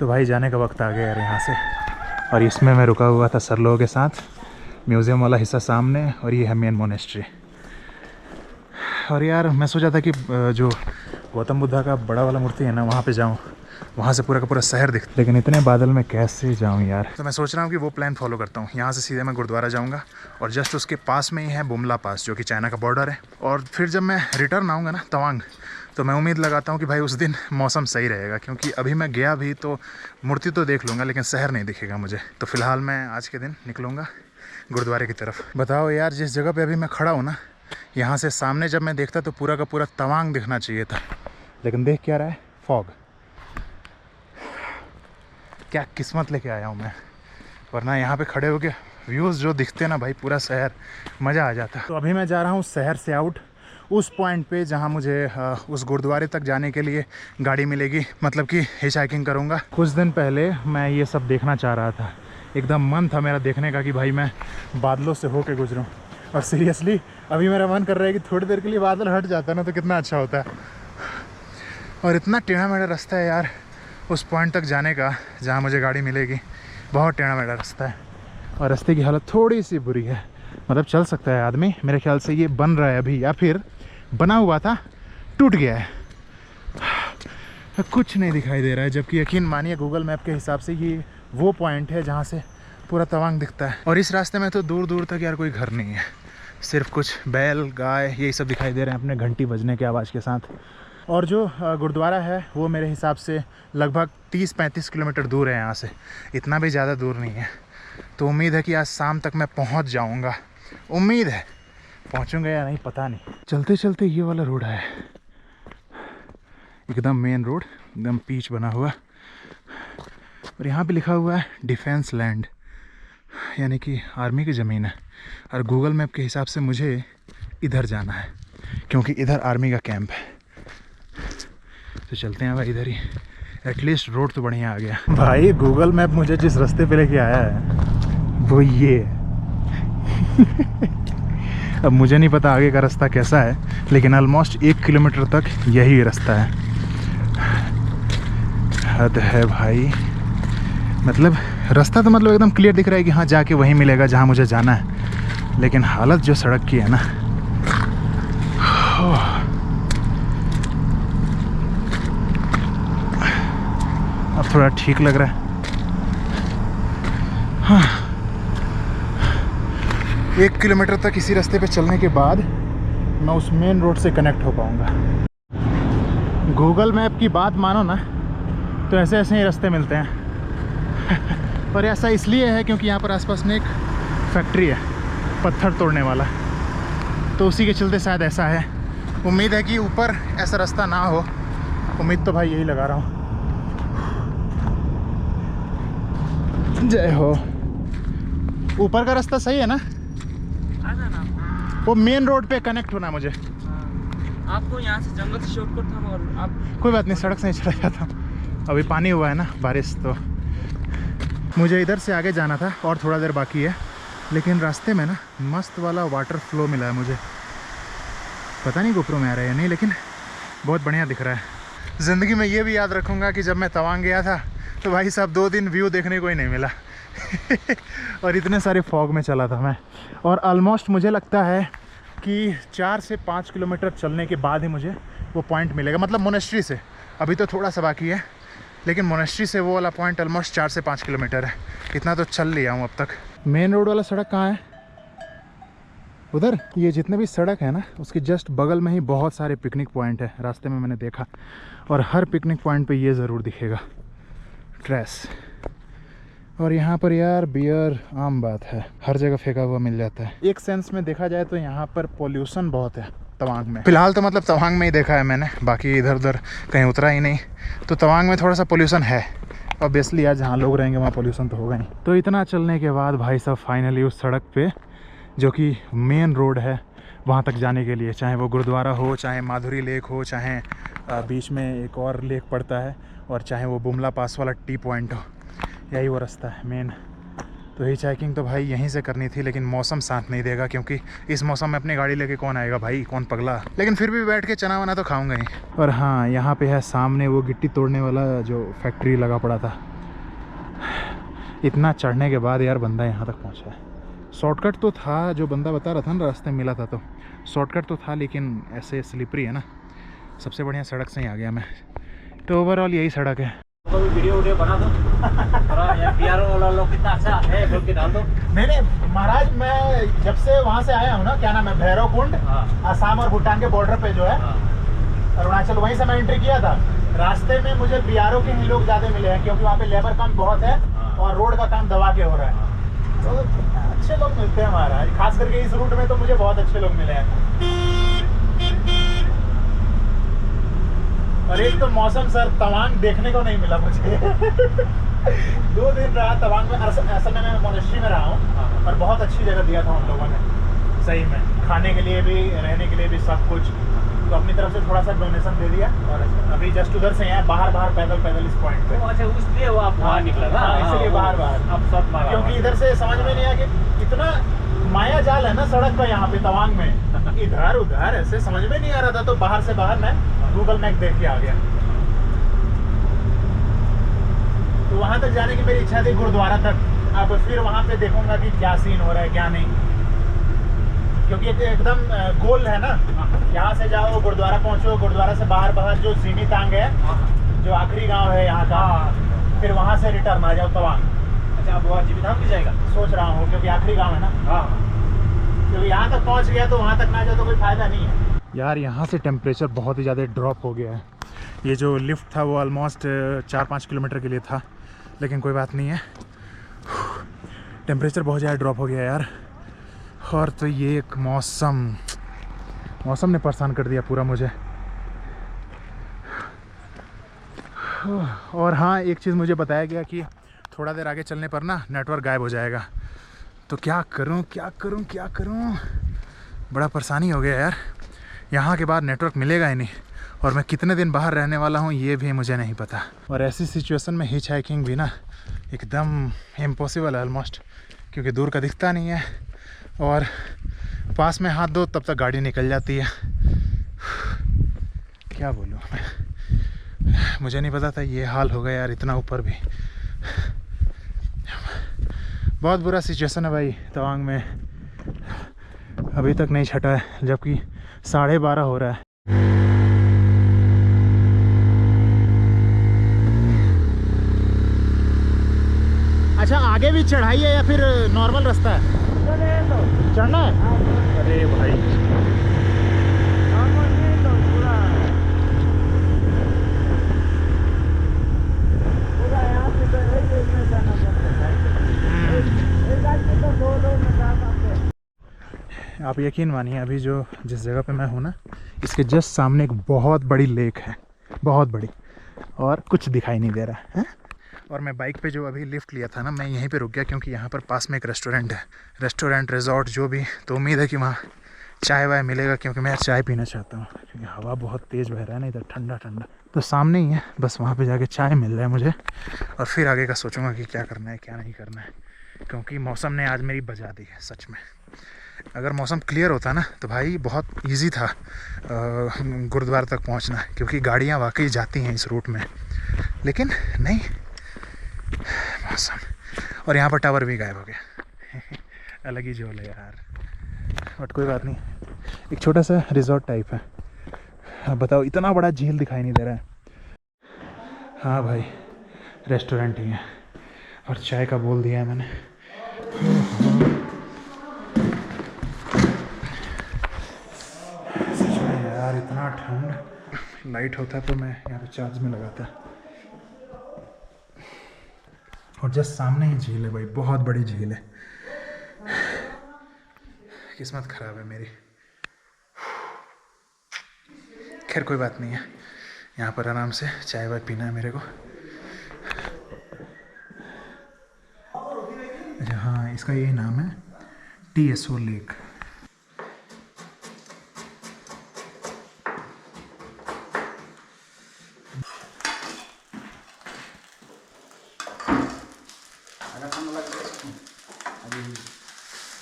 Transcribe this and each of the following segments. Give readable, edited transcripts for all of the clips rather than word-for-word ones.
तो भाई जाने का वक्त आ गया यार यहाँ से। और इसमें मैं रुका हुआ था सर लोगों के साथ। म्यूज़ियम वाला हिस्सा सामने और ये है मेन मोनेस्ट्री। और यार मैं सोचा था कि जो गौतम बुद्धा का बड़ा वाला मूर्ति है ना वहाँ पे जाऊँ, वहाँ से पूरा का पूरा शहर दिखता, लेकिन इतने बादल में कैसे जाऊँ यार। तो मैं सोच रहा हूँ कि वो प्लान फॉलो करता हूँ। यहाँ से सीधे मैं गुरुद्वारा जाऊँगा और जस्ट उसके पास में ही है बुमला पास, जो कि चाइना का बॉर्डर है। और फिर जब मैं रिटर्न आऊँगा ना तवांग, तो मैं उम्मीद लगाता हूँ कि भाई उस दिन मौसम सही रहेगा, क्योंकि अभी मैं गया भी तो मूर्ति तो देख लूँगा लेकिन शहर नहीं दिखेगा मुझे। तो फिलहाल मैं आज के दिन निकलूँगा गुरुद्वारे की तरफ। बताओ यार, जिस जगह पे अभी मैं खड़ा हूँ ना, यहाँ से सामने जब मैं देखता तो पूरा का पूरा तवांग दिखना चाहिए था, लेकिन देख क्या रहा है, फॉग। क्या किस्मत लेके आया हूँ मैं, वरना यहाँ पे खड़े होके व्यूज़ जो दिखते हैं ना भाई, पूरा शहर, मज़ा आ जाता। तो अभी मैं जा रहा हूँ शहर से आउट उस पॉइंट पे जहाँ मुझे उस गुरुद्वारे तक जाने के लिए गाड़ी मिलेगी, मतलब कि हिच हाइकिंग करूँगा। कुछ दिन पहले मैं ये सब देखना चाह रहा था, एकदम मन था मेरा देखने का कि भाई मैं बादलों से होके गुजरूँ। और सीरियसली अभी मेरा मन कर रहा है कि थोड़ी देर के लिए बादल हट जाता ना तो कितना अच्छा होता है। और इतना टेढ़ा मेढ़ा रास्ता है यार उस पॉइंट तक जाने का जहाँ मुझे गाड़ी मिलेगी, बहुत टेढ़ा मेढ़ा रास्ता है। और रास्ते की हालत थोड़ी सी बुरी है, मतलब चल सकता है आदमी, मेरे ख्याल से ये बन रहा है अभी, या फिर बना हुआ था टूट गया है। कुछ नहीं दिखाई दे रहा है, जबकि यकीन मानिए गूगल मैप के हिसाब से ये वो पॉइंट है जहाँ से पूरा तवांग दिखता है। और इस रास्ते में तो दूर दूर तक यार कोई घर नहीं है, सिर्फ कुछ बैल गाय यही सब दिखाई दे रहे हैं अपने घंटी बजने के आवाज़ के साथ। और जो गुरुद्वारा है वो मेरे हिसाब से लगभग 30-35 किलोमीटर दूर है यहाँ से, इतना भी ज़्यादा दूर नहीं है। तो उम्मीद है कि आज शाम तक मैं पहुँच जाऊँगा, उम्मीद है। पहुँचूँगा या नहीं पता नहीं। चलते चलते ये वाला रोड है, एकदम मेन रोड, एकदम पीच बना हुआ। और यहाँ पे लिखा हुआ है डिफेंस लैंड, यानी कि आर्मी की ज़मीन है। और गूगल मैप के हिसाब से मुझे इधर जाना है, क्योंकि इधर आर्मी का कैंप है। तो चलते हैं भाई इधर ही, एटलीस्ट रोड तो बढ़िया आ गया। भाई गूगल मैप मुझे जिस रास्ते पे लेके आया है वो ये है। अब मुझे नहीं पता आगे का रास्ता कैसा है, लेकिन ऑलमोस्ट 1 किलोमीटर तक यही रास्ता है। हद है भाई, मतलब रास्ता तो मतलब एकदम क्लियर दिख रहा है कि हाँ जाके वहीं मिलेगा जहाँ मुझे जाना है, लेकिन हालत जो सड़क की है ना, अब थोड़ा ठीक लग रहा है। हाँ, 1 किलोमीटर तक इसी रास्ते पे चलने के बाद मैं उस मेन रोड से कनेक्ट हो पाऊँगा। गूगल मैप की बात मानो ना तो ऐसे ऐसे ही रास्ते मिलते हैं। और ऐसा इसलिए है क्योंकि यहाँ पर आसपास में एक फैक्ट्री है पत्थर तोड़ने वाला, तो उसी के चलते शायद ऐसा है। उम्मीद है कि ऊपर ऐसा रास्ता ना हो, उम्मीद तो भाई यही लगा रहा हूँ। जय हो। ऊपर का रास्ता सही है ना? वो मेन रोड पे कनेक्ट होना मुझे। आपको यहाँ से जंगल से शॉर्टकट था, मगर आप कोई बात नहीं, सड़क से ही चला जाता हूँ। अभी पानी हुआ है ना, बारिश, तो मुझे इधर से आगे जाना था और थोड़ा देर बाकी है। लेकिन रास्ते में ना मस्त वाला वाटर फ्लो मिला है मुझे, पता नहीं गोप्रो में आ रहा है या नहीं, लेकिन बहुत बढ़िया दिख रहा है। ज़िंदगी में ये भी याद रखूँगा कि जब मैं तवांग गया था तो भाई साहब 2 दिन व्यू देखने को ही नहीं मिला। और इतने सारे फॉग में चला था मैं। और ऑलमोस्ट मुझे लगता है कि 4 से 5 किलोमीटर चलने के बाद ही मुझे वो पॉइंट मिलेगा, मतलब मोनेस्ट्री से। अभी तो थोड़ा सा बाकी है, लेकिन मोनेस्ट्री से वो वाला पॉइंट ऑलमोस्ट 4 से 5 किलोमीटर है। इतना तो चल लिया हूँ अब तक। मेन रोड वाला सड़क कहाँ है? उधर। ये जितने भी सड़क है ना उसके जस्ट बगल में ही बहुत सारे पिकनिक पॉइंट है, रास्ते में मैंने देखा। और हर पिकनिक पॉइंट पे ये ज़रूर दिखेगा, ट्रेस। और यहाँ पर यार बियर आम बात है, हर जगह फेंका हुआ मिल जाता है। एक सेंस में देखा जाए तो यहाँ पर पोल्यूशन बहुत है तवांग में। फिलहाल तो मतलब तवांग में ही देखा है मैंने, बाकी इधर उधर कहीं उतरा ही नहीं। तो तवांग में थोड़ा सा पोल्यूशन है, ऑब्वियसली यार जहाँ लोग रहेंगे वहाँ पोल्यूशन तो होगा ही। तो इतना चलने के बाद भाई साहब फाइनली उस सड़क पे, जो कि मेन रोड है वहाँ तक जाने के लिए, चाहे वो गुरुद्वारा हो, चाहे माधुरी लेक हो, चाहे बीच में एक और लेक पड़ता है, और चाहे वो बुमला पास वाला टी पॉइंट हो, यही वो रास्ता है मेन। तो हिच हाइकिंग तो भाई यहीं से करनी थी, लेकिन मौसम साथ नहीं देगा, क्योंकि इस मौसम में अपनी गाड़ी लेके कौन आएगा भाई, कौन पगला। लेकिन फिर भी बैठ के चना वना तो खाऊंगा ही। और हाँ, यहाँ पे है सामने वो गिट्टी तोड़ने वाला जो फैक्ट्री लगा पड़ा था, इतना चढ़ने के बाद यार बंदा यहाँ तक पहुँचा है। शॉर्टकट तो था, जो बंदा बता रहा था ना रास्ते में मिला था, तो शॉर्टकट तो था, लेकिन ऐसे स्लिपरी है ना। सबसे बढ़िया सड़क से ही आ गया मैं। तो ओवरऑल यही सड़क है। वीडियो बना दो यार वाला लोग कितना अच्छा है बोल के डाल दो। नहीं महाराज, मैं जब से वहाँ से आया हूँ ना, क्या नाम है, भैरव कुंड, असम और भूटान के बॉर्डर पे जो है अरुणाचल, वहीं से मैं एंट्री किया था। रास्ते में मुझे BRO के ही लोग ज़्यादा मिले हैं, क्योंकि वहाँ पे लेबर काम बहुत है और रोड का काम दबा के हो रहा है। तो अच्छे लोग मिलते हैं महाराज, खास करके इस रूट में तो मुझे बहुत अच्छे लोग मिले हैं। और एक तो मौसम सर तवांग देखने को नहीं मिला मुझे 2 दिन रहा तवांग में। असल में मैं मोनेस्ट्री में रहा हूँ और बहुत अच्छी जगह दिया था उन लोगों ने, सही में, खाने के लिए भी, रहने के लिए भी, सब कुछ। तो अपनी तरफ से थोड़ा सा डोनेशन दे दिया। और अभी जस्ट उधर से हैं, बाहर पैदल इस पॉइंट पे। अच्छा, उसलिए वो आप बाहर निकला ना? इसलिए बाहर अब सब बाहर, क्योंकि इधर से समझ में नहीं आया कि इतना माया जाल है ना सड़क का यहाँ पे तवांग में, इधर उधर ऐसे समझ में नहीं आ रहा था। तो बाहर से बाहर मैं गूगल मैप देख के आ गया। तो वहाँ तक जाने की मेरी इच्छा थी, गुरुद्वारा तक। अब फिर वहाँ पे देखूंगा कि क्या सीन हो रहा है क्या नहीं, क्योंकि एकदम गोल है ना। यहाँ से जाओ, गुरुद्वारा पहुँचो, गुरुद्वारा से बाहर जो सीमी तांग है, जो आखिरी गांव है यहाँ का, फिर वहाँ से रिटर्न आ जाओ तवांग। अच्छा, अब वो जीवित धाम भी जाएगा? सोच रहा हूँ, क्योंकि आखिरी गांव है ना। क्योंकि यहाँ तक पहुँच गया तो वहाँ तक ना जाओ तो कोई फ़ायदा नहीं है यार। यहाँ से टेम्परेचर बहुत ही ज़्यादा ड्रॉप हो गया है। ये जो लिफ्ट था वो ऑलमोस्ट 4-5 किलोमीटर के लिए था, लेकिन कोई बात नहीं है, टेम्परेचर बहुत ज़्यादा ड्रॉप हो गया यार। और तो ये एक मौसम ने परेशान कर दिया पूरा मुझे। और हाँ, एक चीज़ मुझे बताया गया कि थोड़ा देर आगे चलने पर ना नेटवर्क गायब हो जाएगा। तो क्या करूं, बड़ा परेशानी हो गया यार। यहाँ के बाद नेटवर्क मिलेगा ही नहीं, और मैं कितने दिन बाहर रहने वाला हूँ ये भी मुझे नहीं पता। और ऐसी सिचुएशन में हिच हाइकिंग भी ना एकदम इम्पॉसिबल है ऑलमोस्ट, क्योंकि दूर का दिखता नहीं है और पास में हाथ दो तब तक गाड़ी निकल जाती है। क्या बोलूँ मैं, मुझे नहीं पता था ये हाल होगा यार, इतना ऊपर भी। बहुत बुरा सिचुएशन है भाई तवांग में। अभी तक नहीं छटा है, जबकि 12:30 हो रहा है। अच्छा, आगे भी चढ़ाई है या फिर नॉर्मल रास्ता है? चढ़ना है? अरे भाई, आप यकीन मानिए, अभी जिस जगह पे मैं हूँ ना, इसके जस्ट सामने एक बहुत बड़ी लेक है, बहुत बड़ी, और कुछ दिखाई नहीं दे रहा है। और मैं बाइक पे जो अभी लिफ्ट लिया था ना, मैं यहीं पे रुक गया, क्योंकि यहाँ पर पास में एक रेस्टोरेंट है, रिजॉर्ट जो भी। तो उम्मीद है कि वहाँ चाय वाय मिलेगा, क्योंकि मैं चाय पीना चाहता हूँ, क्योंकि हवा बहुत तेज़ बह रहा है ना इधर, ठंडा ठंडा। तो सामने ही है, बस वहाँ पे जाके चाय मिल रहा है मुझे, और फिर आगे का सोचूंगा कि क्या करना है क्या नहीं करना है। क्योंकि मौसम ने आज मेरी बजा दी है सच में। अगर मौसम क्लियर होता ना तो भाई बहुत इजी था गुरुद्वारा तक पहुंचना, क्योंकि गाड़ियां वाकई जाती हैं इस रूट में, लेकिन नहीं मौसम। और यहाँ पर टावर भी गायब हो गया अलग ही झोल है यार, बट कोई बात नहीं। एक छोटा सा रिजॉर्ट टाइप है। अब बताओ, इतना बड़ा झील दिखाई नहीं दे रहा है। हाँ भाई, रेस्टोरेंट ही है, और चाय का बोल दिया है मैंने। यार इतना ठंड, लाइट होता तो मैं यहाँ पे चार्ज में लगाता। और जस्ट सामने ही झील है भाई, बहुत बड़ी झील है। किस्मत ख़राब है मेरी। खैर कोई बात नहीं है, यहाँ पर आराम से चाय वाय पीना है मेरे को। अच्छा हाँ, इसका यही नाम है, TSO लेक।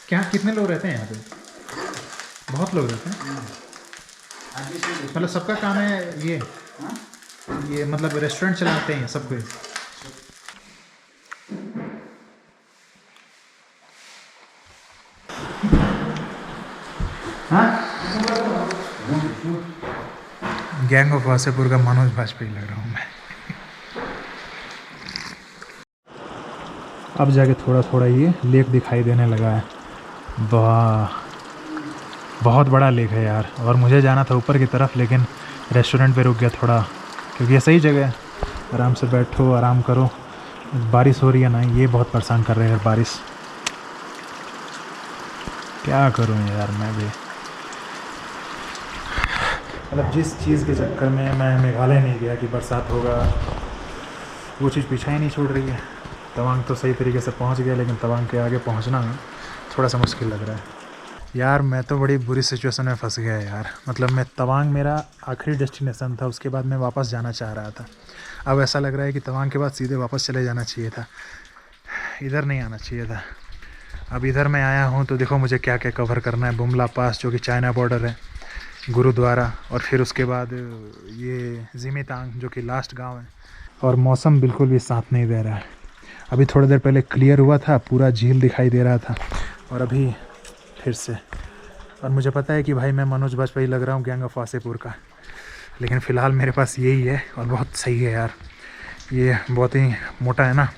क्या कितने लोग रहते हैं यहाँ पे? बहुत लोग रहते हैं। मतलब सबका काम है ये मतलब रेस्टोरेंट चलाते हैं सब कोई। गैंग ऑफ वासेपुर का मनोज बाजपेयी लग रहा हूँ मैं। अब जाके थोड़ा थोड़ा ये लेक दिखाई देने लगा है। वाह, बहुत बड़ा लेक है यार। और मुझे जाना था ऊपर की तरफ, लेकिन रेस्टोरेंट पे रुक गया थोड़ा, क्योंकि ये सही जगह है, आराम से बैठो, आराम करो। बारिश हो रही है ना, ये बहुत परेशान कर रहे हैं बारिश। क्या करूं यार मैं भी, मतलब जिस चीज़ के चक्कर में मैं मेघालय नहीं गया कि बरसात होगा, वो चीज़ पीछा ही नहीं छोड़ रही है। तवांग तो सही तरीके से पहुंच गया, लेकिन तवांग के आगे पहुंचना थोड़ा सा मुश्किल लग रहा है यार। मैं तो बड़ी बुरी सिचुएशन में फंस गया यार। मतलब मैं तवांग मेरा आखिरी डेस्टिनेशन था, उसके बाद मैं वापस जाना चाह रहा था। अब ऐसा लग रहा है कि तवांग के बाद सीधे वापस चले जाना चाहिए था, इधर नहीं आना चाहिए था। अब इधर मैं आया हूँ तो देखो मुझे क्या क्या कवर करना है। बुमला पास जो कि चाइना बॉर्डर है, गुरुद्वारा, और फिर उसके बाद ये जिमीतांग जो कि लास्ट गांव है। और मौसम बिल्कुल भी साथ नहीं दे रहा है। अभी थोड़ी देर पहले क्लियर हुआ था, पूरा झील दिखाई दे रहा था, और अभी फिर से। और मुझे पता है कि भाई मैं मनोज बाजपेयी लग रहा हूँ गैंग ऑफ वासेपुर का, लेकिन फ़िलहाल मेरे पास यही है और बहुत सही है यार। ये बहुत ही मोटा है ना,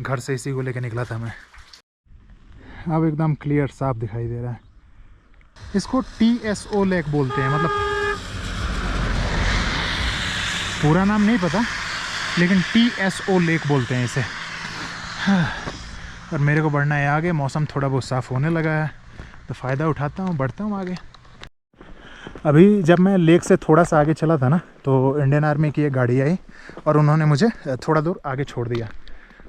घर से इसी को लेके निकला था मैं। अब एकदम क्लियर साफ दिखाई दे रहा है। इसको TSO लेक बोलते हैं, मतलब पूरा नाम नहीं पता, लेकिन TSO लेक बोलते हैं इसे। और मेरे को बढ़ना है आगे, मौसम थोड़ा बहुत साफ़ होने लगा है तो फ़ायदा उठाता हूँ, बढ़ता हूँ आगे। अभी जब मैं लेक से थोड़ा सा आगे चला था ना, तो इंडियन आर्मी की एक गाड़ी आई और उन्होंने मुझे थोड़ा दूर आगे छोड़ दिया।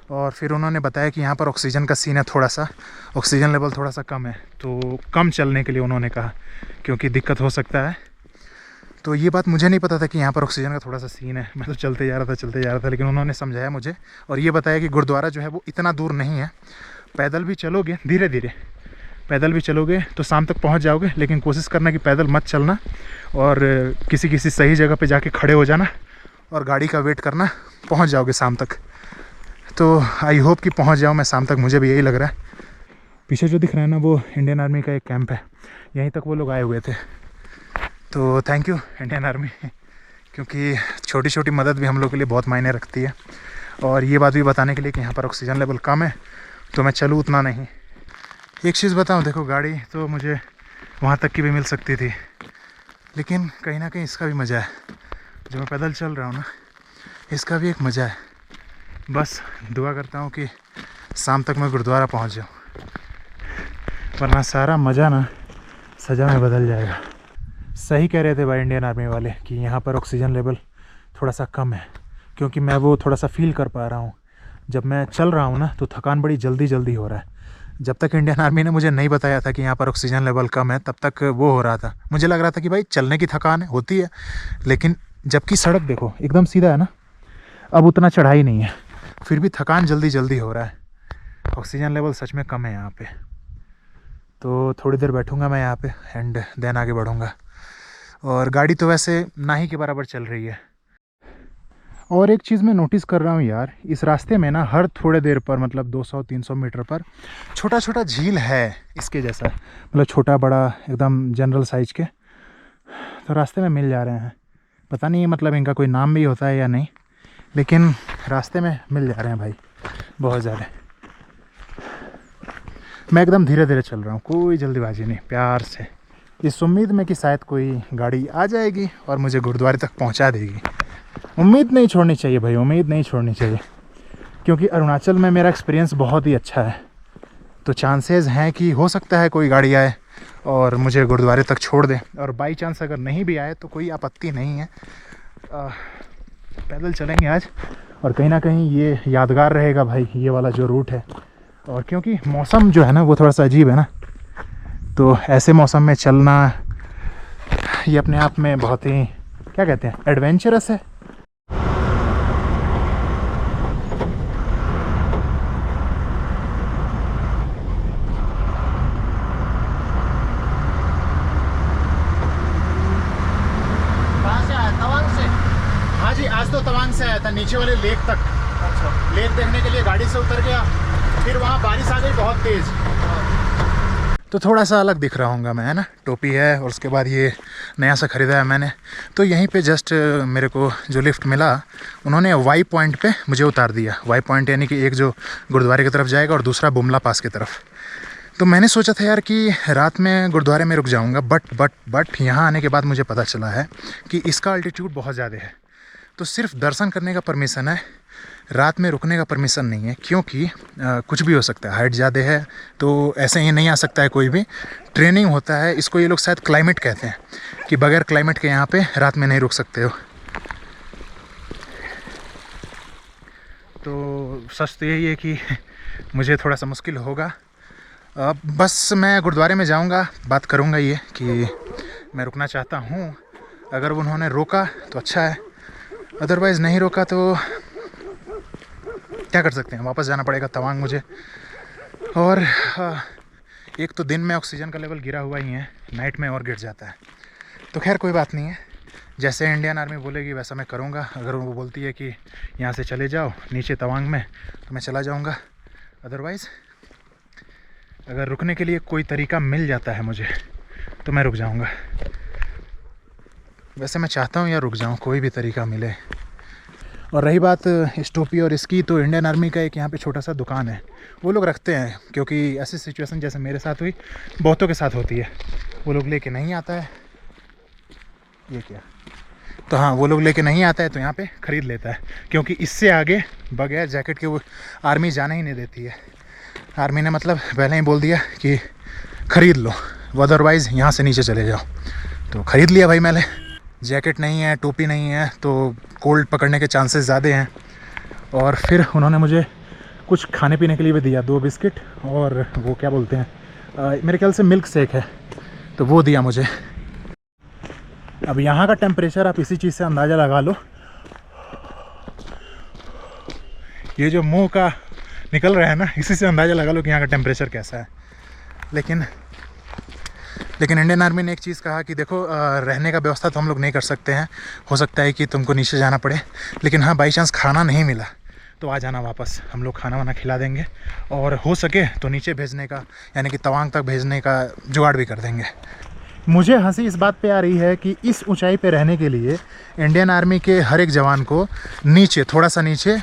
और फिर उन्होंने बताया कि यहाँ पर ऑक्सीजन का सीन है, थोड़ा सा ऑक्सीजन लेवल थोड़ा सा कम है, तो कम चलने के लिए उन्होंने कहा, क्योंकि दिक्कत हो सकता है। तो ये बात मुझे नहीं पता था कि यहाँ पर ऑक्सीजन का थोड़ा सा सीन है। मैं तो चलते जा रहा था, लेकिन उन्होंने समझाया मुझे और ये बताया कि गुरुद्वारा जो है वो इतना दूर नहीं है, पैदल भी चलोगे, धीरे धीरे पैदल भी चलोगे तो शाम तक पहुँच जाओगे, लेकिन कोशिश करना कि पैदल मत चलना और किसी सही जगह पर जाके खड़े हो जाना और गाड़ी का वेट करना, पहुँच जाओगे शाम तक। तो आई होप कि पहुंच जाऊं मैं शाम तक, मुझे भी यही लग रहा है। पीछे जो दिख रहा है ना, वो इंडियन आर्मी का एक कैंप है, यहीं तक वो लोग आए हुए थे। तो थैंक यू इंडियन आर्मी, क्योंकि छोटी छोटी मदद भी हम लोग के लिए बहुत मायने रखती है। और ये बात भी बताने के लिए कि यहाँ पर ऑक्सीजन लेवल कम है तो मैं चलूँ उतना नहीं। एक चीज़ बताऊँ, देखो गाड़ी तो मुझे वहाँ तक की भी मिल सकती थी, लेकिन कहीं ना कहीं इसका भी मज़ा है। जो मैं पैदल चल रहा हूँ ना, इसका भी एक मज़ा है। बस दुआ करता हूँ कि शाम तक मैं गुरुद्वारा पहुँच जाऊँ, वरना सारा मज़ा ना सज़ा में बदल जाएगा। सही कह रहे थे भाई इंडियन आर्मी वाले कि यहाँ पर ऑक्सीजन लेवल थोड़ा सा कम है, क्योंकि मैं वो थोड़ा सा फील कर पा रहा हूँ। जब मैं चल रहा हूँ ना, तो थकान बड़ी जल्दी हो रहा है। जब तक इंडियन आर्मी ने मुझे नहीं बताया था कि यहाँ पर ऑक्सीजन लेवल कम है, तब तक वो हो रहा था। मुझे लग रहा था कि भाई चलने की थकान होती है, लेकिन जबकि सड़क देखो एकदम सीधा है ना, अब उतना चढ़ाई नहीं है, फिर भी थकान जल्दी हो रहा है। ऑक्सीजन लेवल सच में कम है यहाँ पे। तो थोड़ी देर बैठूंगा मैं यहाँ पे एंड देन आगे बढ़ूंगा। और गाड़ी तो वैसे ना ही के बराबर चल रही है। और एक चीज़ मैं नोटिस कर रहा हूँ यार, इस रास्ते में ना हर थोड़े देर पर, मतलब 200-300 मीटर पर छोटा छोटा झील है इसके जैसा, मतलब छोटा बड़ा एकदम जनरल साइज के, तो रास्ते में मिल जा रहे हैं। पता नहीं मतलब इनका कोई नाम भी होता है या नहीं, लेकिन रास्ते में मिल जा रहे हैं भाई बहुत ज़्यादा। मैं एकदम धीरे चल रहा हूँ, कोई जल्दीबाजी नहीं, प्यार से, इस उम्मीद में कि शायद कोई गाड़ी आ जाएगी और मुझे गुरुद्वारे तक पहुँचा देगी। उम्मीद नहीं छोड़नी चाहिए भाई, उम्मीद नहीं छोड़नी चाहिए, क्योंकि अरुणाचल में मेरा एक्सपीरियंस बहुत ही अच्छा है। तो चांसेस हैं कि हो सकता है कोई गाड़ी आए और मुझे गुरुद्वारे तक छोड़ दे, और बाई चांस अगर नहीं भी आए तो कोई आपत्ति नहीं है। पैदल चलेंगे आज, और कहीं ना कहीं ये यादगार रहेगा भाई, ये वाला जो रूट है। और क्योंकि मौसम जो है ना वो थोड़ा सा अजीब है ना, तो ऐसे मौसम में चलना ये अपने आप में बहुत ही, क्या कहते हैं, एडवेंचरस है। आज तो तवांग से आया था, नीचे वाले लेक तक। अच्छा। लेक देखने के लिए गाड़ी से उतर गया, फिर वहाँ बारिश आ गई बहुत तेज़। तो थोड़ा सा अलग दिख रहा हूँगा मैं, है ना। टोपी है और उसके बाद ये नया सा ख़रीदा है मैंने। तो यहीं पे जस्ट मेरे को जो लिफ्ट मिला उन्होंने वाई पॉइंट पे मुझे उतार दिया। वाई पॉइंट यानी कि एक जो गुरुद्वारे की तरफ जाएगा और दूसरा बुमला पास की तरफ। तो मैंने सोचा था यार कि रात में गुरुद्वारे में रुक जाऊँगा, बट यहाँ आने के बाद मुझे पता चला है कि इसका अल्टीट्यूड बहुत ज़्यादा है। तो सिर्फ दर्शन करने का परमिशन है, रात में रुकने का परमिशन नहीं है, क्योंकि कुछ भी हो सकता है। हाइट ज़्यादा है तो ऐसे ही नहीं आ सकता है कोई भी। ट्रेनिंग होता है, इसको ये लोग शायद क्लाइमेट कहते हैं कि बगैर क्लाइमेट के यहाँ पे रात में नहीं रुक सकते हो। तो सच तो यही है कि मुझे थोड़ा सा मुश्किल होगा। बस मैं गुरुद्वारे में जाऊँगा, बात करूँगा ये कि मैं रुकना चाहता हूँ। अगर उन्होंने रोका तो अच्छा है, अदरवाइज़ नहीं रोका तो क्या कर सकते हैं, वापस जाना पड़ेगा तवांग मुझे। और एक तो दिन में ऑक्सीजन का लेवल गिरा हुआ ही है, नाइट में और गिर जाता है। तो खैर कोई बात नहीं है, जैसे इंडियन आर्मी बोलेगी वैसा मैं करूँगा। अगर वो बोलती है कि यहाँ से चले जाओ नीचे तवांग में तो मैं चला जाऊँगा। अदरवाइज़ अगर रुकने के लिए कोई तरीका मिल जाता है मुझे तो मैं रुक जाऊँगा। वैसे मैं चाहता हूँ यार रुक जाऊँ, कोई भी तरीका मिले। और रही बात इस टोपी और इसकी, तो इंडियन आर्मी का एक यहाँ पे छोटा सा दुकान है, वो लोग रखते हैं, क्योंकि ऐसी सिचुएशन जैसे मेरे साथ हुई बहुतों के साथ होती है। वो लोग लेके नहीं आता है, ये क्या, तो हाँ वो लोग लेके नहीं आता है तो यहाँ पे ख़रीद लेता है, क्योंकि इससे आगे बगैर जैकेट के वो आर्मी जाने ही नहीं देती है। आर्मी ने मतलब पहले ही बोल दिया कि ख़रीद लो, अदरवाइज़ यहाँ से नीचे चले जाओ। तो ख़रीद लिया भाई मैंने। जैकेट नहीं है, टोपी नहीं है, तो कोल्ड पकड़ने के चांसेस ज़्यादा हैं। और फिर उन्होंने मुझे कुछ खाने पीने के लिए भी दिया, 2 बिस्किट और वो क्या बोलते हैं, मेरे ख्याल से मिल्क शेक है, तो वो दिया मुझे। अब यहाँ का टेम्परेचर आप इसी चीज़ से अंदाज़ा लगा लो, ये जो मुंह का निकल रहा है ना, इसी से अंदाज़ा लगा लो कि यहाँ का टेम्परेचर कैसा है। लेकिन इंडियन आर्मी ने एक चीज़ कहा कि देखो रहने का व्यवस्था तो हम लोग नहीं कर सकते हैं, हो सकता है कि तुमको नीचे जाना पड़े, लेकिन हाँ बाई चांस खाना नहीं मिला तो आ जाना वापस, हम लोग खाना वाना खिला देंगे और हो सके तो नीचे भेजने का यानी कि तवांग तक भेजने का जुगाड़ भी कर देंगे। मुझे हंसी इस बात पे आ रही है कि इस ऊंचाई पे रहने के लिए इंडियन आर्मी के हर एक जवान को नीचे, थोड़ा सा नीचे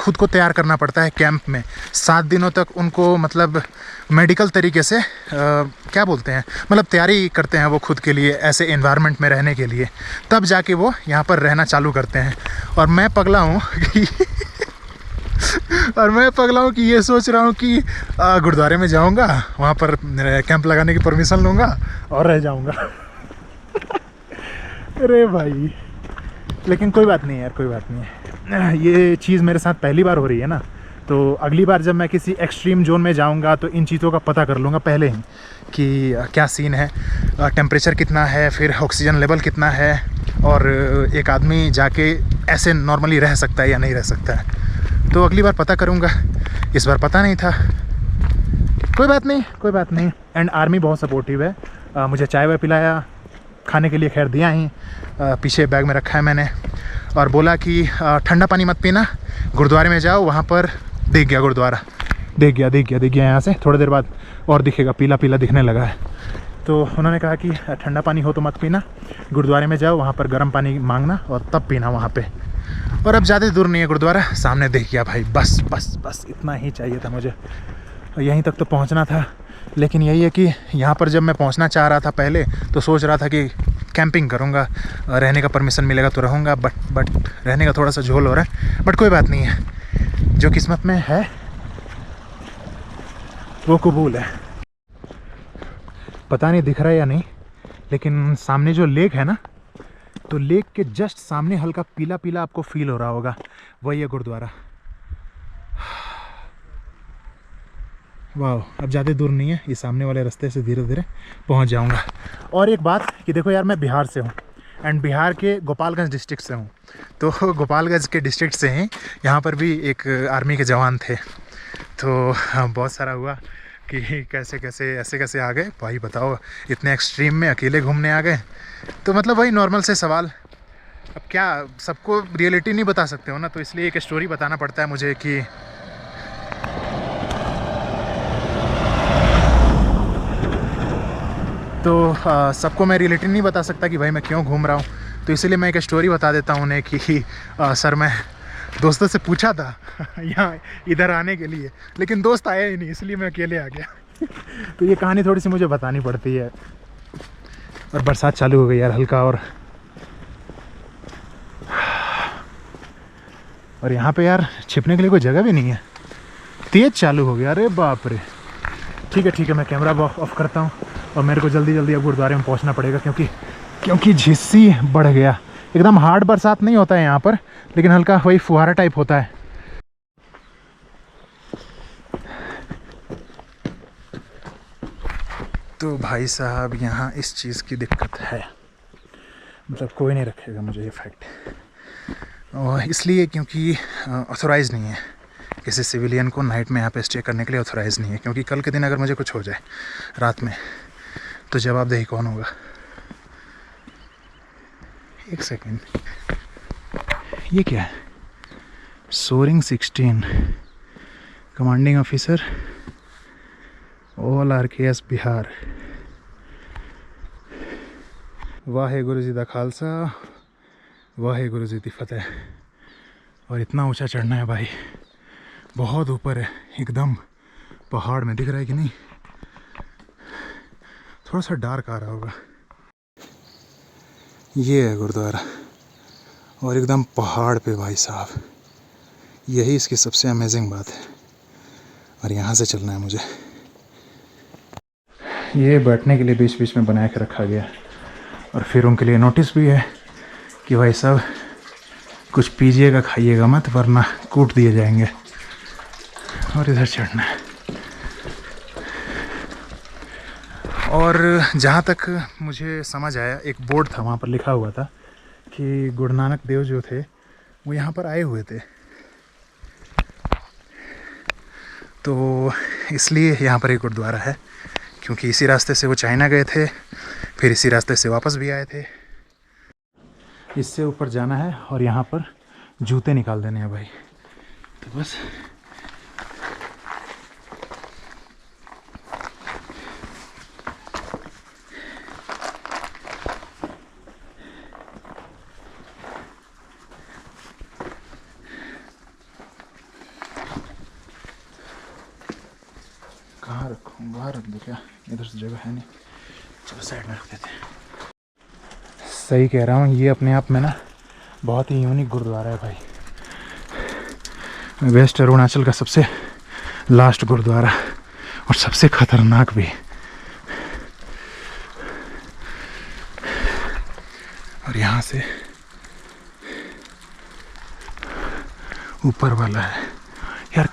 खुद को तैयार करना पड़ता है कैंप में। 7 दिनों तक उनको मतलब मेडिकल तरीके से क्या बोलते हैं, मतलब तैयारी करते हैं वो खुद के लिए ऐसे एनवायरनमेंट में रहने के लिए, तब जाके वो यहाँ पर रहना चालू करते हैं। और मैं पगला हूँ कि ये सोच रहा हूँ कि गुरुद्वारे में जाऊँगा, वहाँ पर कैंप लगाने की परमिशन लूँगा और रह जाऊँगा। अरे भाई, लेकिन कोई बात नहीं यार, कोई बात नहीं है। ये चीज़ मेरे साथ पहली बार हो रही है ना, तो अगली बार जब मैं किसी एक्सट्रीम जोन में जाऊँगा तो इन चीज़ों का पता कर लूँगा पहले ही कि क्या सीन है, टेम्परेचर कितना है, फिर ऑक्सीजन लेवल कितना है, और एक आदमी जाके ऐसे नॉर्मली रह सकता है या नहीं रह सकता है। तो अगली बार पता करूँगा, इस बार पता नहीं था। कोई बात नहीं। एंड आर्मी बहुत सपोर्टिव है, मुझे चाय वाय पिलाया, खाने के लिए खैर दिया ही, पीछे बैग में रखा है मैंने, और बोला कि ठंडा पानी मत पीना, गुरुद्वारे में जाओ, वहाँ पर दिख गया गुरुद्वारा, दिख गया यहाँ से थोड़ी देर बाद और दिखेगा, पीला पीला दिखने लगा है। तो उन्होंने कहा कि ठंडा पानी हो तो मत पीना, गुरुद्वारे में जाओ, वहाँ पर गर्म पानी मांगना और तब पीना वहाँ पे। और अब ज़्यादा दूर नहीं है गुरुद्वारा, सामने दिख गया भाई। बस इतना ही चाहिए था मुझे, यहीं तक तो पहुँचना था। लेकिन यही है कि यहाँ पर जब मैं पहुँचना चाह रहा था पहले, तो सोच रहा था कि कैंपिंग करूँगा, रहने का परमिशन मिलेगा तो रहूँगा, बट रहने का थोड़ा सा झोल हो रहा है। बट कोई बात नहीं है, जो किस्मत में है वो कबूल है। पता नहीं दिख रहा है या नहीं, लेकिन सामने जो लेक है ना, तो लेक के जस्ट सामने हल्का पीला पीला आपको फील हो रहा होगा, वही है गुरुद्वारा। वाह, अब ज़्यादा दूर नहीं है, ये सामने वाले रास्ते से धीरे धीरे पहुंच जाऊंगा। और एक बात कि देखो यार, मैं बिहार से हूँ एंड बिहार के गोपालगंज डिस्ट्रिक्ट से हूँ। तो गोपालगंज के डिस्ट्रिक्ट से ही यहाँ पर भी एक आर्मी के जवान थे। तो बहुत सारा हुआ कि ऐसे कैसे आ गए भाई, बताओ, इतने एक्सट्रीम में अकेले घूमने आ गए। तो मतलब वही नॉर्मल से सवाल, अब क्या सबको रियलिटी नहीं बता सकते हो ना, तो इसलिए एक स्टोरी बताना पड़ता है मुझे कि तो सबको मैं रिलेटेड नहीं बता सकता कि भाई मैं क्यों घूम रहा हूँ, तो इसीलिए मैं एक स्टोरी बता देता हूँ उन्हें कि सर मैं दोस्तों से पूछा था यहाँ इधर आने के लिए, लेकिन दोस्त आया ही नहीं, इसलिए मैं अकेले आ गया। तो ये कहानी थोड़ी सी मुझे बतानी पड़ती है। और बरसात चालू हो गई यार हल्का, और यहाँ पे यार छिपने के लिए कोई जगह भी नहीं है, तेज़ चालू हो गया। अरे बाप रे। ठीक है मैं कैमरा ऑफ करता हूँ और मेरे को जल्दी अब गुरुद्वारे में पहुँचना पड़ेगा, क्योंकि झिस्सी बढ़ गया। एकदम हार्ड बरसात नहीं होता है यहाँ पर, लेकिन हल्का वही फुहारा टाइप होता है। तो भाई साहब यहाँ इस चीज़ की दिक्कत है, मतलब कोई नहीं रखेगा मुझे ये फैक्ट, और इसलिए क्योंकि ऑथोराइज़ नहीं है, किसी सिविलियन को नाइट में यहाँ पे स्टे करने के लिए ऑथोराइज़ नहीं है, क्योंकि कल के दिन अगर मुझे कुछ हो जाए रात में तो जवाबदेही कौन होगा। एक सेकेंड, ये क्या है? सोरिंग 16 commanding officer all RKS Bihar. Waheguru ji दा खालसा वाहेगुरु जी दी फतेह। और इतना ऊंचा चढ़ना है भाई, बहुत ऊपर है, एकदम पहाड़ में। दिख रहा है कि नहीं? थोड़ा सा डार्क आ रहा होगा। ये है गुरुद्वारा, और एकदम पहाड़ पे भाई साहब, यही इसकी सबसे अमेजिंग बात है। और यहाँ से चलना है मुझे। ये बैठने के लिए बीच बीच में बना के रखा गया, और फिर उनके लिए नोटिस भी है कि भाई साहब कुछ पीजिएगा खाइएगा मत, वरना कूट दिए जाएंगे। और इधर चढ़ना है। और जहाँ तक मुझे समझ आया, एक बोर्ड था, वहाँ पर लिखा हुआ था कि गुरु नानक देव जो थे वो यहाँ पर आए हुए थे, तो इसलिए यहाँ पर एक गुरुद्वारा है, क्योंकि इसी रास्ते से वो चाइना गए थे, फिर इसी रास्ते से वापस भी आए थे। इससे ऊपर जाना है और यहाँ पर जूते निकाल देने हैं भाई, तो बस। कहाँ रखूँ? बाहर रख दो क्या? इधर से जगह है नहीं, चलो साइड में रख देते हैं। सही कह रहा हूँ, ये अपने आप में ना बहुत ही यूनिक गुरुद्वारा है भाई। वेस्ट अरुणाचल का सबसे लास्ट गुरुद्वारा, और सबसे खतरनाक भी। और यहाँ से ऊपर वाला है यार,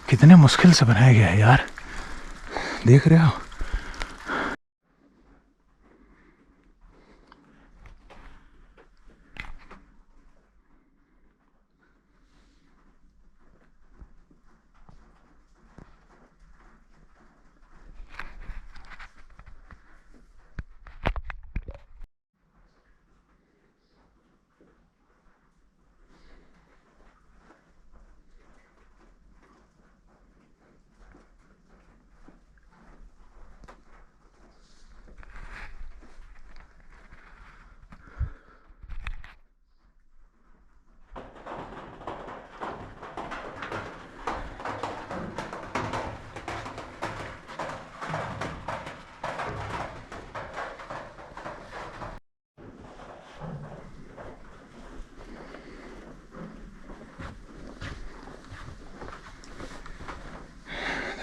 कितने मुश्किल से बनाया गया है यार, देख रहे हो?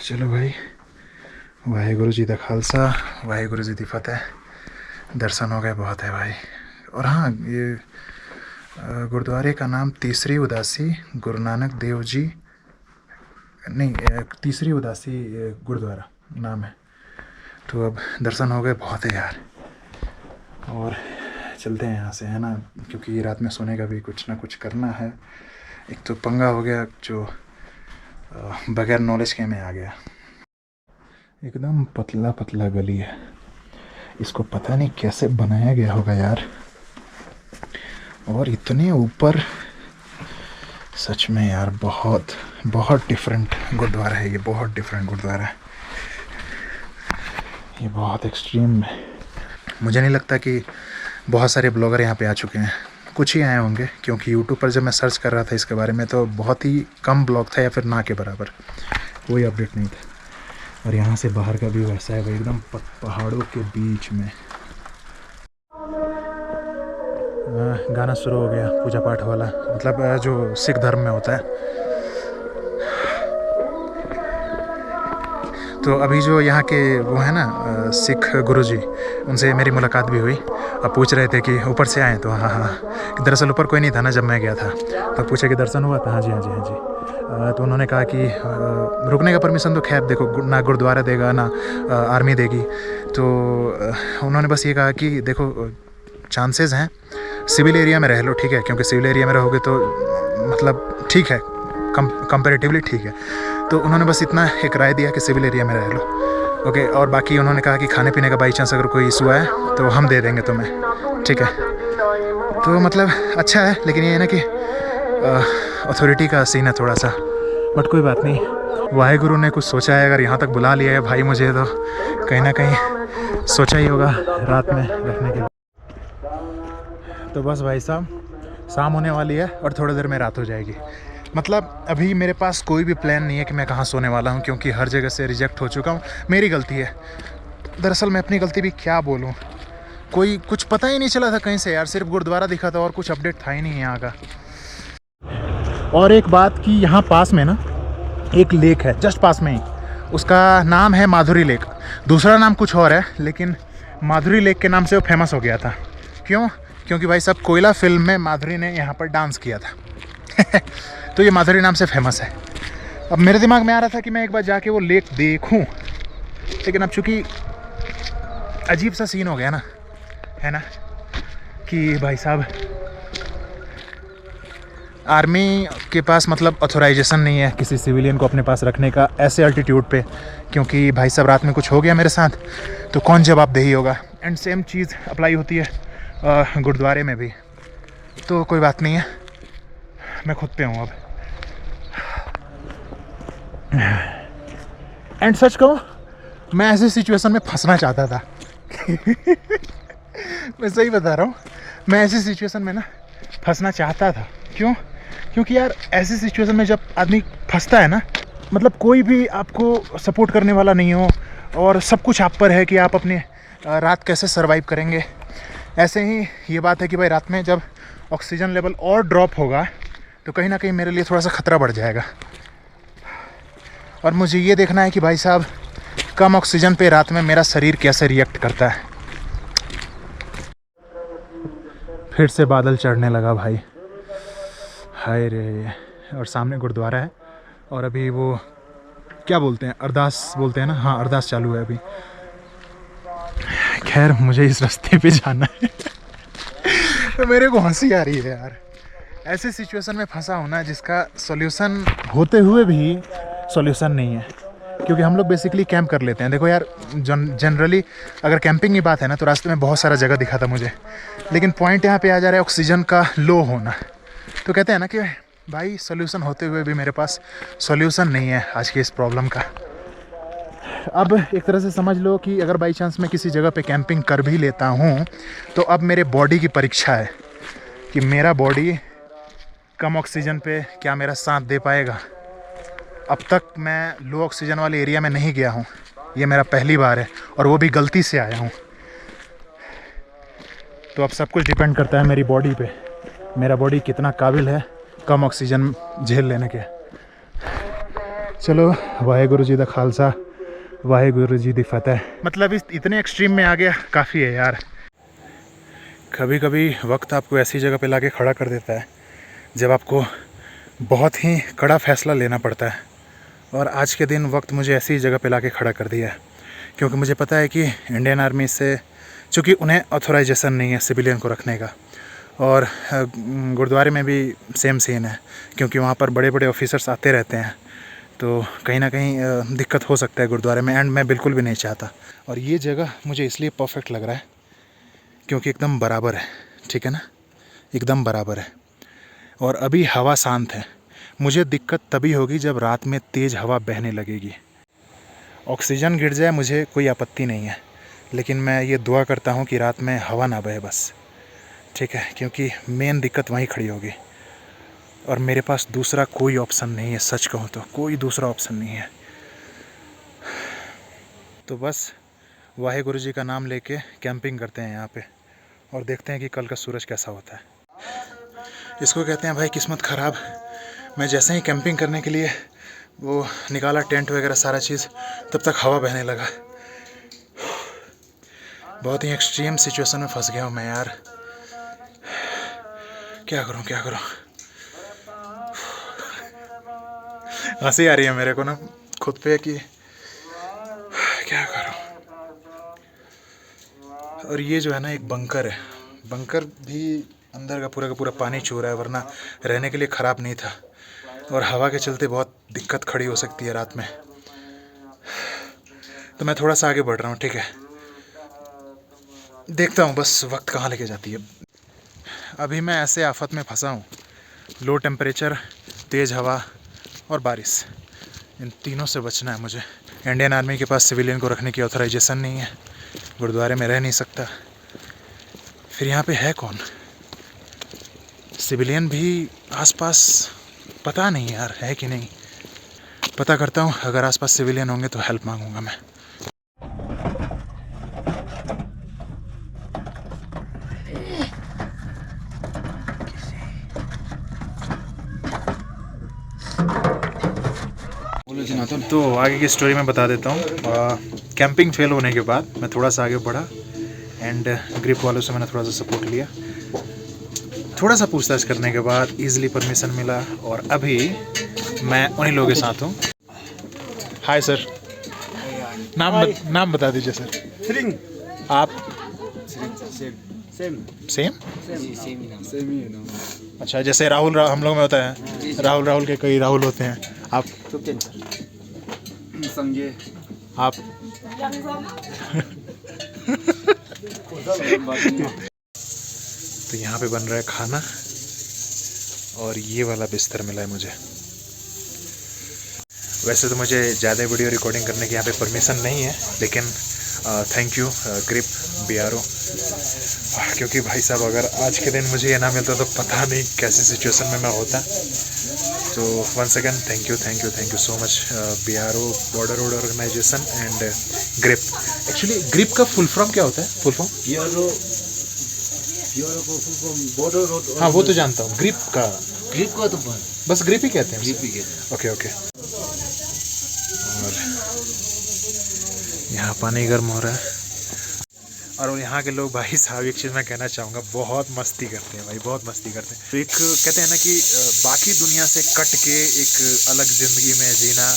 चलो भाई, वाहेगुरु जी दा खालसा वाहेगुरु जी दी फतेह। दर्शन हो गए, बहुत है भाई। और हाँ, ये गुरुद्वारे का नाम तीसरी उदासी गुरु नानक देव जी, नहीं, तीसरी उदासी गुरुद्वारा नाम है। तो अब दर्शन हो गए, बहुत है यार। और चलते हैं यहाँ से, है ना, क्योंकि रात में सोने का भी कुछ ना कुछ करना है। एक तो पंगा हो गया जो बगैर नॉलेज के में आ गया। एकदम पतला पतला गली है, इसको पता नहीं कैसे बनाया गया होगा यार। और इतने ऊपर, सच में यार बहुत बहुत डिफरेंट गुरुद्वारा है ये, बहुत डिफरेंट गुरुद्वारा है। ये बहुत एक्सट्रीम है। मुझे नहीं लगता कि बहुत सारे ब्लॉगर यहाँ पे आ चुके हैं, कुछ ही आए होंगे, क्योंकि यूट्यूब पर जब मैं सर्च कर रहा था इसके बारे में तो बहुत ही कम ब्लॉग था या फिर ना के बराबर, कोई अपडेट नहीं था। और यहाँ से बाहर का व्यू ऐसा है भाई, एकदम पहाड़ों के बीच में। गाना शुरू हो गया पूजा पाठ वाला, मतलब जो सिख धर्म में होता है। तो अभी जो यहाँ के वो है ना सिख गुरुजी, उनसे मेरी मुलाकात भी हुई। अब पूछ रहे थे कि ऊपर से आए, तो हाँ हाँ, दरअसल ऊपर कोई नहीं था ना जब मैं गया था। तो पूछे कि दर्शन हुआ था, हाँ जी हाँ जी हाँ जी। तो उन्होंने कहा कि रुकने का परमिशन तो खैर देखो ना गुरुद्वारा देगा ना आर्मी देगी। तो उन्होंने बस ये कहा कि देखो चांसेस हैं सिविल एरिया में रह लो, ठीक है, क्योंकि सिविल एरिया में रहोगे तो मतलब ठीक है, कंपैरेटिवली ठीक है। तो उन्होंने बस इतना एक राय दिया कि सिविल एरिया में रह लो, ओके। और बाकी उन्होंने कहा कि खाने पीने का बाई चांस अगर कोई इशू आए तो हम दे देंगे तुम्हें, ठीक है। तो मतलब अच्छा है, लेकिन ये है ना कि अथॉरिटी का सीन है थोड़ा सा, बट कोई बात नहीं। वाहेगुरु ने कुछ सोचा है, अगर यहाँ तक बुला लिया है भाई मुझे, तो कहीं ना कहीं सोचा ही होगा रात में रखने के लिए। तो बस भाई साहब शाम होने वाली है और थोड़ी देर में रात हो जाएगी। मतलब अभी मेरे पास कोई भी प्लान नहीं है कि मैं कहाँ सोने वाला हूँ, क्योंकि हर जगह से रिजेक्ट हो चुका हूँ। मेरी गलती है दरअसल, मैं अपनी गलती भी क्या बोलूँ, कोई कुछ पता ही नहीं चला था कहीं से यार, सिर्फ गुरुद्वारा दिखा था और कुछ अपडेट था ही नहीं यहाँ का। और एक बात कि यहाँ पास में ना एक लेक है, जस्ट पास में ही, उसका नाम है माधुरी लेक। दूसरा नाम कुछ और है, लेकिन माधुरी लेक के नाम से वो फेमस हो गया था। क्यों? क्योंकि भाई साहब कोयला फिल्म में माधुरी ने यहाँ पर डांस किया था तो ये माधुरी नाम से फेमस है। अब मेरे दिमाग में आ रहा था कि मैं एक बार जाके वो लेक देखूं, लेकिन अब चूँकि अजीब सा सीन हो गया ना, है ना, कि भाई साहब आर्मी के पास मतलब ऑथोराइजेशन नहीं है किसी सिविलियन को अपने पास रखने का ऐसे अल्टीट्यूड पे, क्योंकि भाई साहब रात में कुछ हो गया मेरे साथ तो कौन जवाबदेही होगा। एंड सेम चीज़ अप्लाई होती है गुरुद्वारे में भी। तो कोई बात नहीं है, मैं खुद पे हूँ अब। एंड सच कहूँ, मैं ऐसी सिचुएशन में फंसना चाहता था मैं सही बता रहा हूँ, मैं ऐसी सिचुएशन में ना फंसना चाहता था। क्यों? क्योंकि यार ऐसी सिचुएशन में जब आदमी फंसता है ना, मतलब कोई भी आपको सपोर्ट करने वाला नहीं हो और सब कुछ आप पर है कि आप अपने रात कैसे सरवाइव करेंगे। ऐसे ही ये बात है कि भाई रात में जब ऑक्सीजन लेवल और ड्रॉप होगा तो कहीं ना कहीं मेरे लिए थोड़ा सा ख़तरा बढ़ जाएगा। और मुझे ये देखना है कि भाई साहब कम ऑक्सीजन पे रात में मेरा शरीर कैसे रिएक्ट करता है। फिर से बादल चढ़ने लगा भाई, हाय रे। और सामने गुरुद्वारा है और अभी वो क्या बोलते हैं, अरदास बोलते हैं ना, हाँ अरदास चालू है अभी। खैर मुझे इस रास्ते पे जाना है तो मेरे को हंसी आ रही है यार, ऐसे सिचुएशन में फंसा होना जिसका सॉल्यूशन होते हुए भी सॉल्यूशन नहीं है। क्योंकि हम लोग बेसिकली कैंप कर लेते हैं। देखो यार जनरली अगर कैंपिंग की बात है ना तो रास्ते में बहुत सारा जगह दिखा था मुझे, लेकिन पॉइंट यहाँ पे आ जा रहा है ऑक्सीजन का लो होना। तो कहते हैं ना कि भाई सॉल्यूशन होते हुए भी मेरे पास सॉल्यूशन नहीं है आज की इस प्रॉब्लम का। अब एक तरह से समझ लो कि अगर बाई चांस मैं किसी जगह पे कैंपिंग कर भी लेता हूँ तो अब मेरे बॉडी की परीक्षा है कि मेरा बॉडी कम ऑक्सीजन पे क्या मेरा साथ दे पाएगा। अब तक मैं लो ऑक्सीजन वाले एरिया में नहीं गया हूँ, ये मेरा पहली बार है और वो भी गलती से आया हूँ। तो अब सब कुछ डिपेंड करता है मेरी बॉडी पे, मेरा बॉडी कितना काबिल है कम ऑक्सीजन झेल लेने के। चलो वाहेगुरु जी दा खालसा वाहेगुरु जी दी फतेह। मतलब इस इतने एक्सट्रीम में आ गया काफ़ी है यार। कभी कभी वक्त आपको ऐसी जगह पे लाके खड़ा कर देता है जब आपको बहुत ही कड़ा फैसला लेना पड़ता है। और आज के दिन वक्त मुझे ऐसी जगह पे लाके खड़ा कर दिया है, क्योंकि मुझे पता है कि इंडियन आर्मी से चूँकि उन्हें ऑथोराइजेशन नहीं है सिविलियन को रखने का, और गुरुद्वारे में भी सेम सीन है, क्योंकि वहाँ पर बड़े बड़े ऑफिसर्स आते रहते हैं, तो कहीं ना कहीं दिक्कत हो सकता है गुरुद्वारे में। एंड मैं बिल्कुल भी नहीं चाहता। और ये जगह मुझे इसलिए परफेक्ट लग रहा है क्योंकि एकदम बराबर है, ठीक है ना, एकदम बराबर है। और अभी हवा शांत है। मुझे दिक्कत तभी होगी जब रात में तेज़ हवा बहने लगेगी। ऑक्सीजन गिर जाए मुझे कोई आपत्ति नहीं है, लेकिन मैं ये दुआ करता हूँ कि रात में हवा ना बहे बस, ठीक है, क्योंकि मेन दिक्कत वहीं खड़ी होगी। और मेरे पास दूसरा कोई ऑप्शन नहीं है, सच कहूँ तो कोई दूसरा ऑप्शन नहीं है। तो बस वाहेगुरु जी का नाम लेके कैंपिंग करते हैं यहाँ पे और देखते हैं कि कल का सूरज कैसा होता है। इसको कहते हैं भाई किस्मत ख़राब। मैं जैसे ही कैंपिंग करने के लिए वो निकाला टेंट वगैरह सारा चीज़, तब तक हवा बहने लगा। बहुत ही एक्सट्रीम सिचुएशन में फंस गया हूँ मैं यार, क्या करूँ क्या करूँ। हंसी आ रही है मेरे को ना खुद पे कि क्या करूँ। और ये जो है ना एक बंकर है, बंकर भी अंदर का पूरा पानी छू रहा है, वरना रहने के लिए ख़राब नहीं था। और हवा के चलते बहुत दिक्कत खड़ी हो सकती है रात में। तो मैं थोड़ा सा आगे बढ़ रहा हूँ, ठीक है, देखता हूँ बस वक्त कहाँ लेके जाती है। अभी मैं ऐसे आफत में फंसा हूँ, लो टेम्परेचर, तेज़ हवा और बारिश, इन तीनों से बचना है मुझे। इंडियन आर्मी के पास सिविलियन को रखने की ऑथराइजेशन नहीं है, गुरुद्वारे में रह नहीं सकता। फिर यहाँ पे है कौन? सिविलियन भी आसपास पता नहीं यार है कि नहीं, पता करता हूँ। अगर आसपास सिविलियन होंगे तो हेल्प मांगूंगा मैं। तो आगे की स्टोरी मैं बता देता हूँ। कैंपिंग फेल होने के बाद मैं थोड़ा सा आगे बढ़ा एंड ग्रिप वालों से मैंने थोड़ा सा सपोर्ट लिया। थोड़ा सा पूछताछ करने के बाद इजीली परमिशन मिला और अभी मैं उन्हीं लोगों के साथ हूँ। हाय सर, नाम बता दीजिए सर। आप सेम अच्छा, जैसे राहुल हम लोग में होता है, राहुल के कई राहुल होते हैं। आप संजय, आप तो यहाँ पे बन रहा है खाना और ये वाला बिस्तर मिला है मुझे। वैसे तो मुझे ज़्यादा वीडियो रिकॉर्डिंग करने की यहाँ पे परमिशन नहीं है, लेकिन थैंक यू ग्रिप BRO, क्योंकि भाई साहब अगर आज के दिन मुझे ये ना मिलता तो पता नहीं कैसी सिचुएशन में मैं होता। तो once again thank you so much BRO, Border Road Organisation and grip. Actually grip का फुल फॉर्म क्या होता है? Full form border road. हाँ वो तो जानता हूँ, ग्रिप का तो बस ग्रिप ही कहते हैं। ग्रिप ही ओके। और यहाँ पानी गर्म हो रहा है और यहाँ के लोग भाई साहब एक चीज़ मैं कहना चाहूँगा, बहुत मस्ती करते हैं भाई, बहुत मस्ती करते हैं। तो एक कहते हैं ना कि बाकी दुनिया से कट के एक अलग ज़िंदगी में जीना,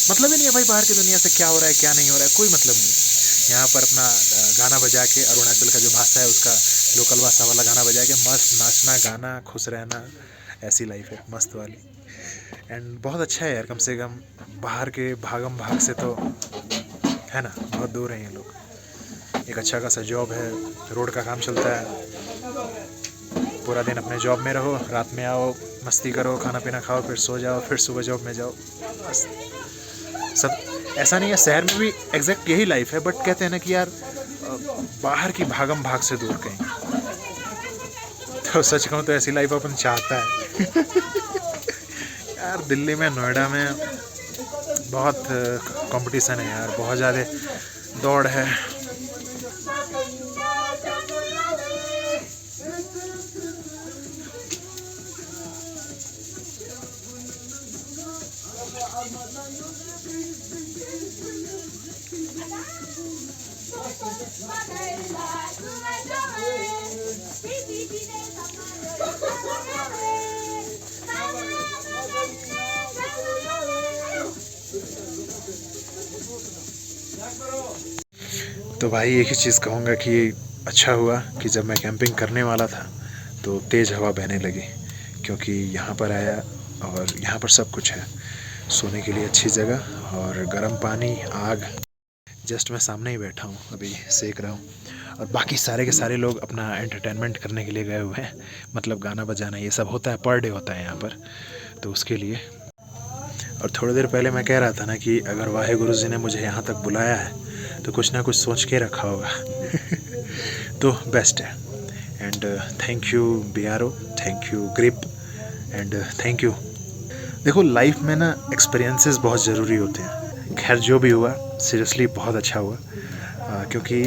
मतलब ही नहीं है भाई बाहर की दुनिया से क्या हो रहा है क्या नहीं हो रहा है, कोई मतलब नहीं। यहाँ पर अपना गाना बजा के, अरुणाचल का जो भाषा है उसका लोकल भाषा वाला गाना बजा के मस्त नाचना गाना, खुश रहना, ऐसी लाइफ है मस्त वाली। एंड बहुत अच्छा है यार, कम से कम बाहर के भागम भाग से तो है ना, बहुत दूर हैं ये लोग। एक अच्छा खासा जॉब है, रोड का काम चलता है, पूरा दिन अपने जॉब में रहो, रात में आओ, मस्ती करो, खाना पीना खाओ, फिर सो जाओ, फिर सुबह जॉब में जाओ, बस। सब ऐसा नहीं है, शहर में भी एग्जैक्ट यही लाइफ है, बट कहते हैं ना कि यार बाहर की भागम भाग से दूर कहीं। तो सच कहूँ तो ऐसी लाइफ अपन चाहता है। यार दिल्ली में, नोएडा में बहुत कंपटीशन है यार, बहुत ज़्यादा दौड़ है। तो भाई एक ही चीज़ कहूँगा कि अच्छा हुआ कि जब मैं कैंपिंग करने वाला था तो तेज़ हवा बहने लगी, क्योंकि यहाँ पर आया और यहाँ पर सब कुछ है, सोने के लिए अच्छी जगह और गर्म पानी, आग। जस्ट मैं सामने ही बैठा हूँ, अभी सेक रहा हूँ, और बाकी सारे के सारे लोग अपना एंटरटेनमेंट करने के लिए गए हुए हैं, मतलब गाना बजाना ये सब होता है, पर डे होता है यहाँ पर, तो उसके लिए। और थोड़ी देर पहले मैं कह रहा था ना कि अगर वाहे गुरु जी ने मुझे यहाँ तक बुलाया है तो कुछ ना कुछ सोच के रखा होगा। तो बेस्ट है। And thank you BRO, thank you grip, and thank you. देखो लाइफ में ना एक्सपीरियंसेस बहुत ज़रूरी होते हैं। खैर जो भी हुआ सीरियसली बहुत अच्छा हुआ, क्योंकि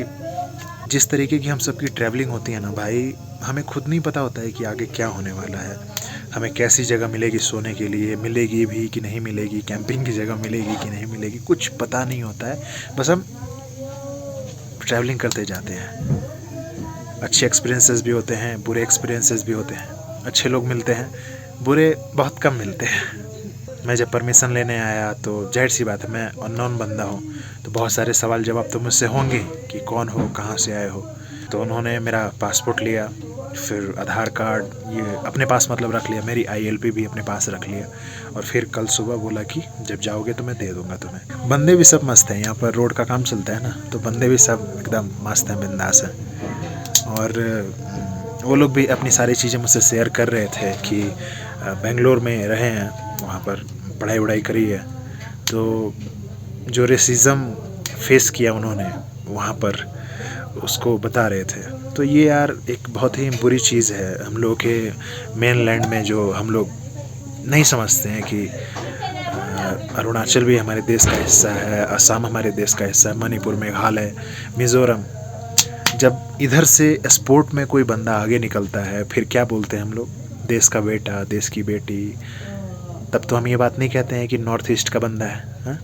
जिस तरीके की हम सबकी ट्रैवलिंग होती है ना भाई, हमें खुद नहीं पता होता है कि आगे क्या होने वाला है, हमें कैसी जगह मिलेगी सोने के लिए, मिलेगी भी कि नहीं मिलेगी, कैंपिंग की जगह मिलेगी कि नहीं मिलेगी, कुछ पता नहीं होता है। बस हम ट्रैवलिंग करते जाते हैं। अच्छे एक्सपीरियंसेस भी होते हैं, बुरे एक्सपीरियंसेस भी होते हैं। अच्छे लोग मिलते हैं, बुरे बहुत कम मिलते हैं। मैं जब परमिशन लेने आया तो जाहिर सी बात है, मैं अननोन बंदा हूँ, तो बहुत सारे सवाल जवाब तो मुझसे होंगे कि कौन हो, कहाँ से आए हो। तो उन्होंने मेरा पासपोर्ट लिया, फिर आधार कार्ड ये अपने पास मतलब रख लिया, मेरी ILP भी अपने पास रख लिया, और फिर कल सुबह बोला कि जब जाओगे तो मैं दे दूँगा तुम्हें। बंदे भी सब मस्त हैं, यहाँ पर रोड का काम चलता है ना, तो बंदे भी सब एकदम मस्त हैं, बिंदास हैं। और वो लोग भी अपनी सारी चीज़ें मुझसे शेयर कर रहे थे कि बेंगलोर में रहे हैं, वहाँ पर पढ़ाई वढ़ाई करी है, तो जो रेसिज्म फेस किया उन्होंने वहाँ पर उसको बता रहे थे। तो ये यार एक बहुत ही बुरी चीज़ है हम लोगों के मेन लैंड में, जो हम लोग नहीं समझते हैं कि अरुणाचल भी हमारे देश का हिस्सा है, असम हमारे देश का हिस्सा है, मणिपुर, मेघालय, मिज़ोरम। जब इधर से स्पोर्ट में कोई बंदा आगे निकलता है, फिर क्या बोलते हैं हम लोग, देश का बेटा, देश की बेटी। तब तो हम ये बात नहीं कहते हैं कि नॉर्थ ईस्ट का बंदा है, हाँ?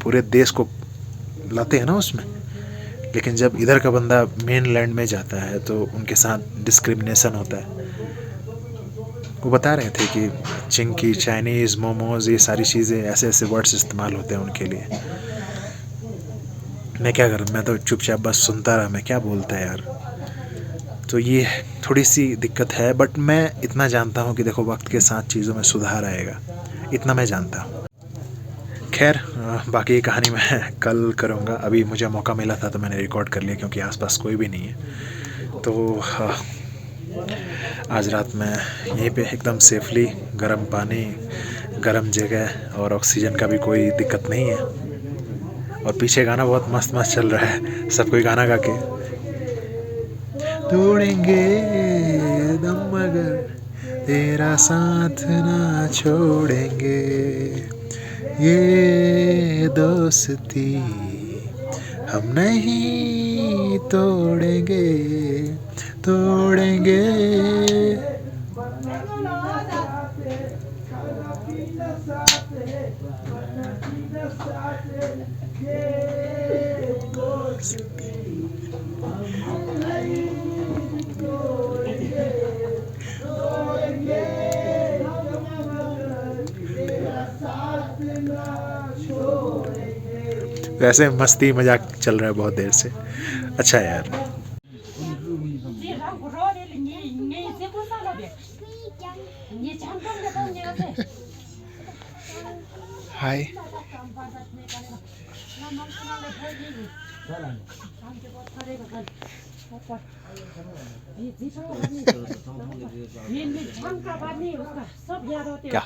पूरे देश को लाते हैं ना उसमें। लेकिन जब इधर का बंदा मेन लैंड में जाता है तो उनके साथ डिस्क्रिमिनेशन होता है। वो बता रहे थे कि चिंकी, चाइनीज़, मोमोज़, ये सारी चीज़ें, ऐसे ऐसे वर्ड्स इस्तेमाल होते हैं उनके लिए। मैं क्या करूँ, मैं तो चुपचाप बस सुनता रहा, मैं क्या बोलता है यार। तो ये थोड़ी सी दिक्कत है, बट मैं इतना जानता हूँ कि देखो वक्त के साथ चीज़ों में सुधार आएगा, इतना मैं जानता हूँ। खैर बाकी कहानी मैं कल करूँगा। अभी मुझे मौका मिला था तो मैंने रिकॉर्ड कर लिया, क्योंकि आसपास कोई भी नहीं है। तो आज रात मैं यहीं पे एकदम सेफली, गर्म पानी, गर्म जगह, और ऑक्सीजन का भी कोई दिक्कत नहीं है। और पीछे गाना बहुत मस्त मस्त चल रहा है, सब कोई गाना गा के तोड़ेंगे दम मगर तेरा साथ ना छोड़ेंगे, ये दोस्ती हम नहीं तोड़ेंगे, तोड़ेंगे। वैसे मस्ती मजाक चल रहा है बहुत देर से। अच्छा यार। हाय। क्या